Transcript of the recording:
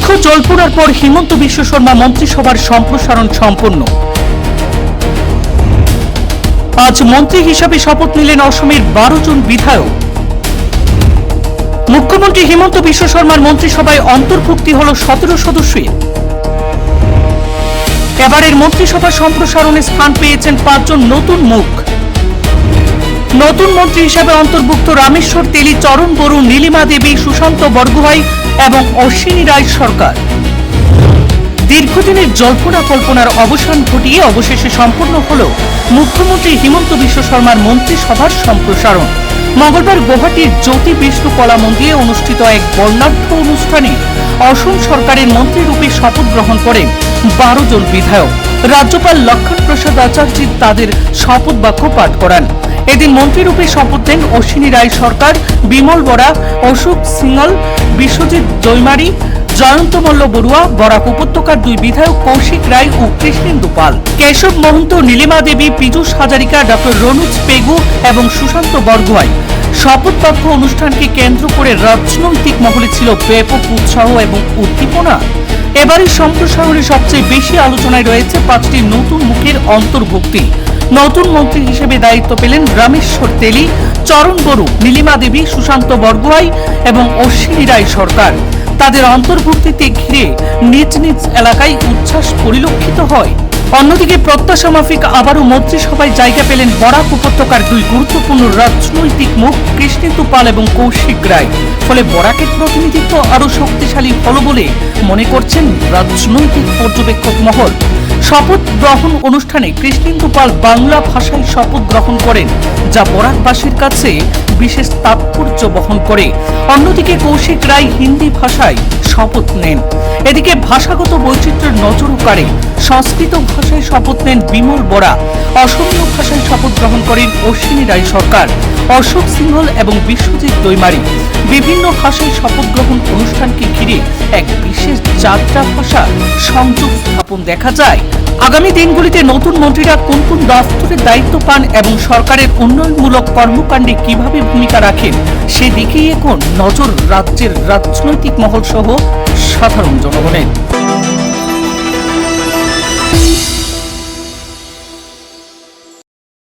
দীর্ঘ জল্পনার পর হিমন্ত বিশ্ব শর্মা মন্ত্রিসভার সম্প্রসারণ সম্পন্ন। আজ মন্ত্রী হিসাবে শপথ নিলেন অসমের 12 জন বিধায়ক। মুখ্যমন্ত্রী হিমন্ত বিশ্ব শর্মার মন্ত্রিসভায় অন্তর্ভুক্তি হল 17 সদস্যের। এবারের মন্ত্রিসভা সম্প্রসারণে স্থান পেয়েছেন 5 জন নতুন মুখ। নতুন মন্ত্রী হিসেবে অন্তর্ভুক্ত রামেশ্বর তেলী, চরণ বড়ু, নীলিমা দেবী, সুশান্ত বরগুহাই এবং অশ্বিনী রায় সরকার। দীর্ঘদিনের জল্পনা কল্পনার অবসান ঘটিয়ে অবশেষে সম্পন্ন হল মুখ্যমন্ত্রী হিমন্ত বিশ্ব শর্মার মন্ত্রিসভার সম্প্রসারণ। মঙ্গলবার গুয়াহাটির জ্যোতি বিষ্ণু কলা মন্দিরে অনুষ্ঠিত এক বর্ণাঢ্য অনুষ্ঠানে অসম সরকারের মন্ত্রীরূপে শপথ গ্রহণ করেন 12 জন বিধায়ক। রাজ্যপাল লক্ষণ প্রসাদ আচার্য তাদের শপথ বাক্য পাঠ করান। এদিন মন্ত্রীরূপে শপথ নেন অশ্বিনী রায় সরকার, বিমল বরা, অশোক সিংহল, বিশ্বজিৎ দৈমারি, জয়ন্ত মল্ল বড়ুয়া, বরাক উপত্যকার 2 বিধায়ক কৌশিক রায় ও কৃষ্ণেন্দু পাল, কেশব মহন্ত, নীলিমা দেবী, পীযূষ হাজারিকা, ডক্টর রনুজ পেগু এবং সুশান্ত বরগুহাই। শপথ বাক্য অনুষ্ঠানকে কেন্দ্র করে রাজনৈতিক মহলে ছিল ব্যাপক উৎসাহ এবং উদ্দীপনা। এবারের সম্প্রসারণে সবচেয়ে বেশি আলোচনায় রয়েছে 5টি নতুন মুখের অন্তর্ভুক্তি। নতুন মন্ত্রী হিসেবে দায়িত্ব পেলেন রামেশ্বর তেলী, চরণ বড়ু, নীলিমা দেবী, সুশান্ত বরগুহাই এবং অশ্বিনী রায় সরকার। তাদের অন্তর্ভুক্তিতে ঘিরে নিজ নিজ এলাকায় উচ্ছ্বাস পরিলক্ষিত হয়। অন্যদিকে প্রত্যাশা মাফিক আবারও মন্ত্রিসভায় জায়গা পেলেন বরাক উপত্যকার 2 গুরুত্বপূর্ণ রাজনৈতিক মুখ কৃষ্ণেন্দু পাল এবং কৌশিক রায়। ফলে বরাকের প্রতিনিধিত্ব আরও শক্তিশালী হল বলে মনে করছেন রাজনৈতিক পর্যবেক্ষক মহল। শপথ গ্রহণ অনুষ্ঠানে কৃষ্ণেন্দু পাল বাংলা ভাষায় শপথ গ্রহণ করেন, যা বরাকবাসীর কাছে বিশেষ তাৎপর্য বহন করে। অন্যদিকে কৌশিক রায় হিন্দি ভাষায় শপথ নেন। এদিকে ভাষাগত বৈচিত্র্যের নজরও কাড়ে সংস্কৃত ভাষায় শপথ নেন বিমল বরা, অসমীয় ভাষায় শপথ গ্রহণ করেন অশ্বিনী রায় সরকার, অশোক সিংহল এবং বিশ্বজিৎ দৈমারি। বিভিন্ন ভাষায় শপথ গ্রহণ অনুষ্ঠানকে ঘিরে এক বিশেষ যাত্রা ভাষা সংযোগ স্থাপন দেখা যায়। আগামী দিনগুলিতে নতুন মন্ত্রীরা কোন কোন দপ্তরের দায়িত্ব পান এবং সরকারের উন্নয়নমূলক কর্মকাণ্ডে কিভাবে ভূমিকা রাখেন সেদিকেই এখন নজর রাজ্যের রাজনৈতিক মহল সহ সাধারণ জনগণের।